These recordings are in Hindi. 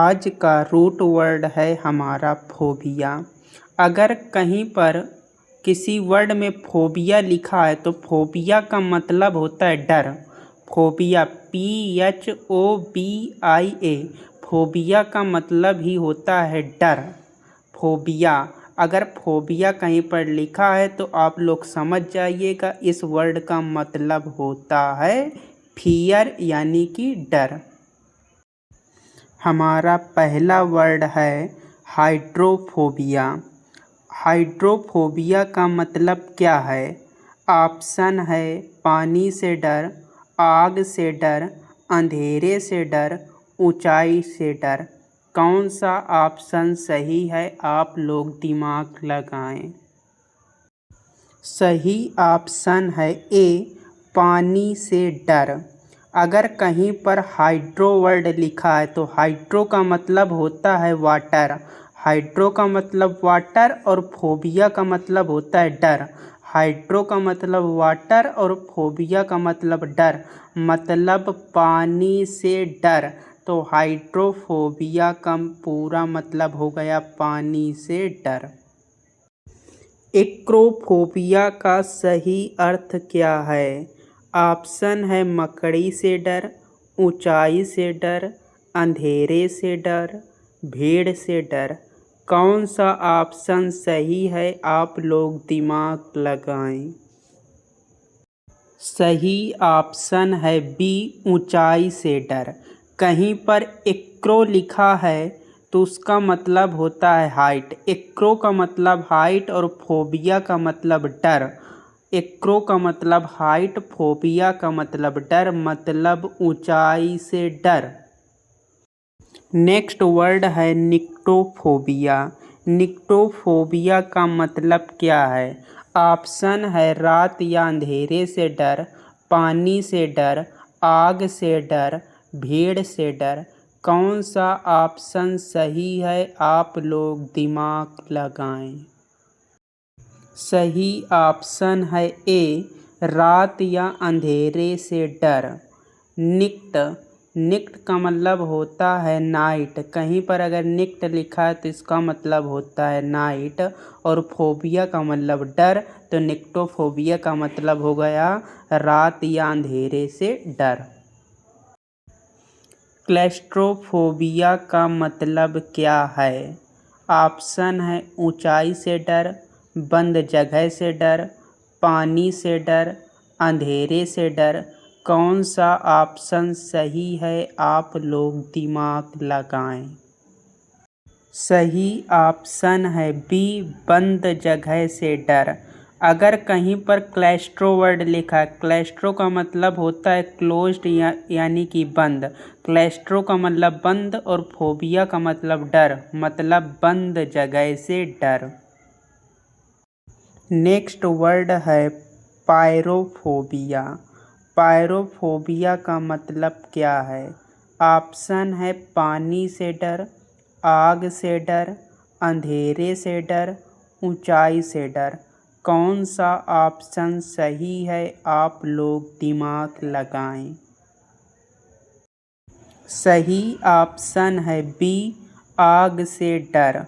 आज का रूट वर्ड है हमारा फोबिया। अगर कहीं पर किसी वर्ड में फोबिया लिखा है तो फोबिया का मतलब होता है डर। फोबिया PHOBIA फोबिया का मतलब ही होता है डर। फोबिया, अगर फोबिया कहीं पर लिखा है तो आप लोग समझ जाइएगा इस वर्ड का मतलब होता है फियर यानी कि डर। हमारा पहला वर्ड है हाइड्रोफोबिया। हाइड्रोफोबिया का मतलब क्या है? ऑप्शन है पानी से डर, आग से डर, अंधेरे से डर, ऊंचाई से डर। कौन सा ऑप्शन सही है? आप लोग दिमाग लगाएं। सही ऑप्शन है ए, पानी से डर। अगर कहीं पर हाइड्रो वर्ड लिखा है तो हाइड्रो का मतलब होता है वाटर। हाइड्रो का मतलब वाटर और फोबिया का मतलब होता है डर। हाइड्रो का मतलब वाटर और फोबिया का मतलब डर, मतलब पानी से डर। तो हाइड्रोफोबिया का पूरा मतलब हो गया पानी से डर। एक्रोफोबिया का सही अर्थ क्या है? ऑप्शन है मकड़ी से डर, ऊंचाई से डर, अंधेरे से डर, भीड़ से डर। कौन सा ऑप्शन सही है? आप लोग दिमाग लगाएं। सही ऑप्शन है बी, ऊंचाई से डर। कहीं पर एक्रो लिखा है तो उसका मतलब होता है हाइट। एक्रो का मतलब हाइट और फोबिया का मतलब डर। एक्रो का मतलब हाइट, फोबिया का मतलब डर, मतलब ऊंचाई से डर। नेक्स्ट वर्ड है निक्टोफोबिया। निक्टोफोबिया का मतलब क्या है? ऑप्शन है रात या अंधेरे से डर, पानी से डर, आग से डर, भीड़ से डर। कौन सा ऑप्शन सही है? आप लोग दिमाग लगाएं। सही ऑप्शन है ए, रात या अंधेरे से डर। निक्ट, निक्ट का मतलब होता है नाइट। कहीं पर अगर निक्ट लिखा है तो इसका मतलब होता है नाइट। और फोबिया का मतलब डर, तो निक्टोफोबिया का मतलब हो गया रात या अंधेरे से डर। क्लैस्ट्रोफोबिया का मतलब क्या है? ऑप्शन है ऊंचाई से डर, बंद जगह से डर, पानी से डर, अंधेरे से डर। कौन सा ऑप्शन सही है? आप लोग दिमाग लगाएं। सही ऑप्शन है बी, बंद जगह से डर। अगर कहीं पर क्लैस्ट्रो वर्ड लिखा है, क्लैस्ट्रो का मतलब होता है क्लोज्ड यानी कि बंद। क्लैस्ट्रो का मतलब बंद और फोबिया का मतलब डर, मतलब बंद जगह से डर। नेक्स्ट वर्ड है पायरोफोबिया। पायरोफोबिया का मतलब क्या है? ऑप्शन है पानी से डर, आग से डर, अंधेरे से डर, ऊंचाई से डर। कौन सा ऑप्शन सही है? आप लोग दिमाग लगाएं। सही ऑप्शन है बी, आग से डर।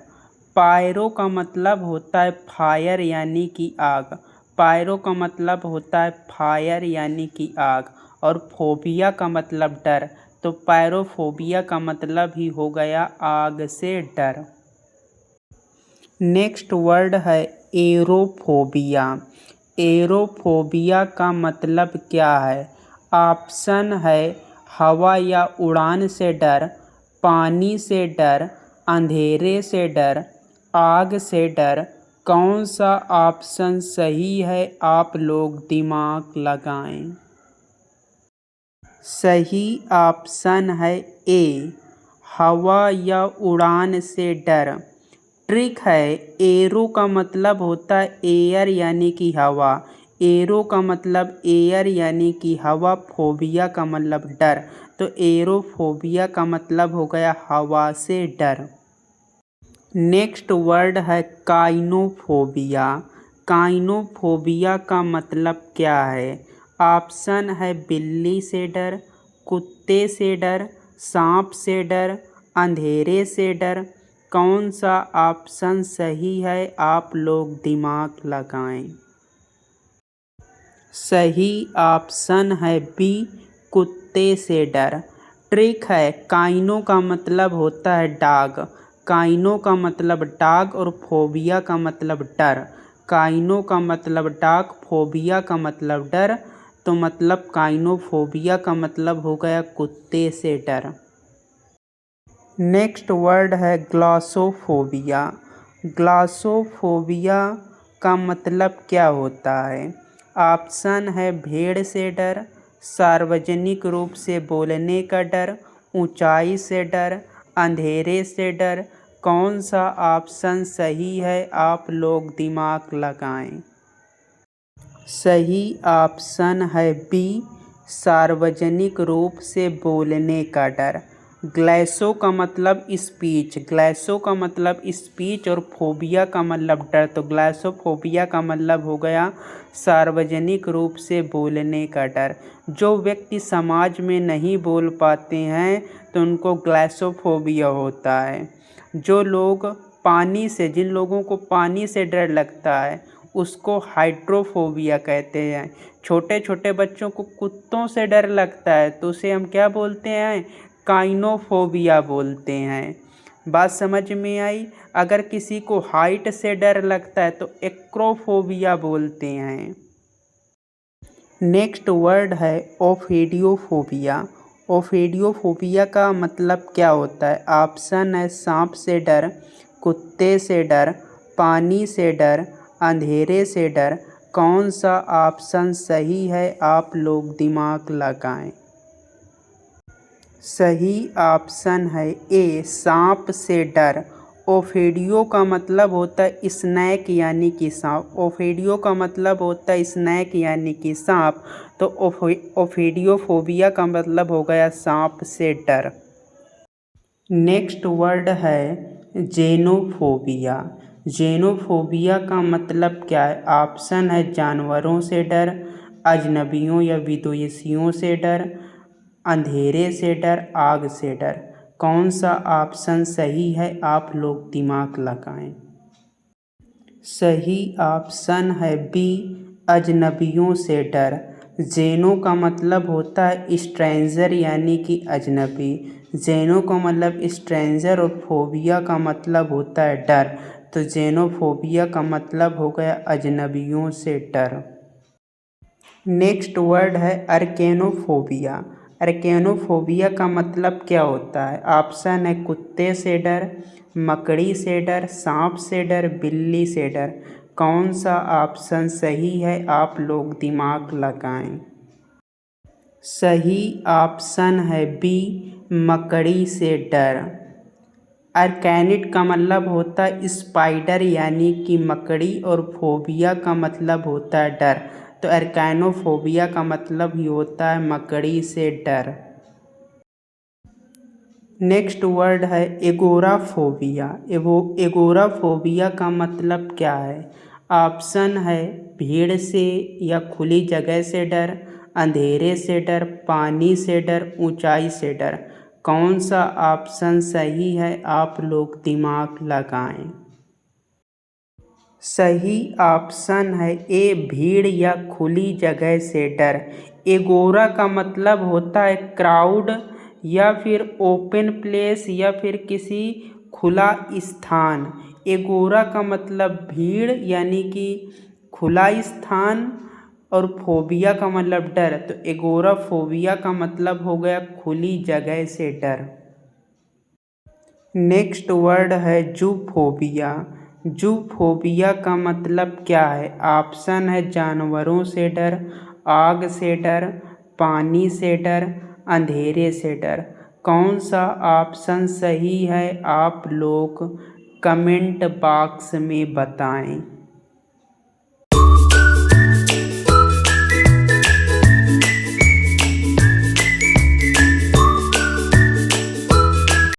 पायरो का मतलब होता है फायर यानी कि आग। पायरो का मतलब होता है फायर यानी कि आग। और फोबिया का मतलब डर, तो पायरोफोबिया का मतलब ही हो गया आग से डर। नेक्स्ट वर्ड है एरोफोबिया। एरोफोबिया का मतलब क्या है? ऑप्शन है हवा या उड़ान से डर, पानी से डर, अंधेरे से डर, आग से डर। कौन सा ऑप्शन सही है? आप लोग दिमाग लगाएं। सही ऑप्शन है ए, हवा या उड़ान से डर। ट्रिक है, एरो का मतलब होता है एयर यानी कि हवा। एरो का मतलब एयर यानी कि हवा, फोबिया का मतलब डर। तो एरोफोबिया का मतलब हो गया हवा से डर। नेक्स्ट वर्ड है काइनोफोबिया। काइनोफोबिया का मतलब क्या है? ऑप्शन है बिल्ली से डर, कुत्ते से डर, सांप से डर, अंधेरे से डर। कौन सा ऑप्शन सही है, आप लोग दिमाग लगाएं। सही ऑप्शन है बी, कुत्ते से डर। ट्रिक है, काइनो का मतलब होता है डाग। काइनो का मतलब डाग और फोबिया का मतलब डर। काइनो का मतलब डाग, फोबिया का मतलब डर, तो मतलब काइनोफोबिया का मतलब हो गया कुत्ते से डर। नेक्स्ट वर्ड है ग्लासोफोबिया। ग्लासोफोबिया का मतलब क्या होता है? ऑप्शन है भीड़ से डर, सार्वजनिक रूप से बोलने का डर, ऊंचाई से डर, अंधेरे से डर। कौन सा ऑप्शन सही है, आप लोग दिमाग लगाएं। सही ऑप्शन है बी, सार्वजनिक रूप से बोलने का डर। ग्लैसो का मतलब स्पीच, ग्लैसो का मतलब स्पीच और फोबिया का मतलब डर, तो ग्लैसोफोबिया का मतलब हो गया सार्वजनिक रूप से बोलने का डर। जो व्यक्ति समाज में नहीं बोल पाते हैं तो उनको ग्लैसोफोबिया होता है। जो लोग जिन लोगों को पानी से डर लगता है उसको हाइड्रोफोबिया कहते हैं। छोटे छोटे बच्चों को कुत्तों से डर लगता है तो उसे हम क्या बोलते हैं? काइनोफोबिया बोलते हैं। बात समझ में आई? अगर किसी को हाइट से डर लगता है तो एक्रोफोबिया बोलते हैं। नेक्स्ट वर्ड है ओफिडियोफोबिया। ओफिडियोफोबिया का मतलब क्या होता है? ऑप्शन है सांप से डर, कुत्ते से डर, पानी से डर, अंधेरे से डर। कौन सा ऑप्शन सही है, आप लोग दिमाग लगाएं। सही ऑप्शन है ए, सांप से डर। ओफिडियो का मतलब होता है स्नैक यानी कि सांप। ओफिडियो का मतलब होता है स्नैक यानी कि सांप, तो ओफिडियोफोबिया का मतलब हो गया सांप से डर। नेक्स्ट वर्ड है जेनोफोबिया। जेनोफोबिया का मतलब क्या है? ऑप्शन है जानवरों से डर, अजनबियों या विदेशियों से डर, अंधेरे से डर, आग से डर। कौन सा ऑप्शन सही है, आप लोग दिमाग लगाएं। सही ऑप्शन है बी, अजनबियों से डर। जेनो का मतलब होता है स्ट्रेंजर यानी कि अजनबी। जेनो का मतलब स्ट्रेंजर और फोबिया का मतलब होता है डर, तो जेनोफोबिया का मतलब हो गया अजनबियों से डर। नेक्स्ट वर्ड है अर्केनोफोबिया। अर्केनोफोबिया का मतलब क्या होता है? ऑप्शन है कुत्ते से डर, मकड़ी से डर, सांप से डर, बिल्ली से डर। कौन सा ऑप्शन सही है, आप लोग दिमाग लगाएं। सही ऑप्शन है बी, मकड़ी से डर। अर्कैनिड का मतलब होता है स्पाइडर यानी कि मकड़ी, और फोबिया का मतलब होता है डर, तो अर्कैनोफोबिया का मतलब ही होता है मकड़ी से डर। नेक्स्ट वर्ड है एगोराफोबिया। एगोराफोबिया का मतलब क्या है? ऑप्शन है भीड़ से या खुली जगह से डर, अंधेरे से डर, पानी से डर, ऊंचाई से डर। कौन सा ऑप्शन सही है, आप लोग दिमाग लगाएं। सही ऑप्शन है ए, भीड़ या खुली जगह से डर। एगोरा का मतलब होता है क्राउड या फिर ओपन प्लेस या फिर किसी खुला स्थान। एगोरा का मतलब भीड़ यानी कि खुला स्थान, और फोबिया का मतलब डर, तो एगोरा फोबिया का मतलब हो गया खुली जगह से डर। नेक्स्ट वर्ड है जूफोबिया। जूफोबिया का मतलब क्या है? ऑप्शन है जानवरों से डर, आग से डर, पानी से डर, अंधेरे से डर। कौन सा ऑप्शन सही है, आप लोग कमेंट बॉक्स में बताएं।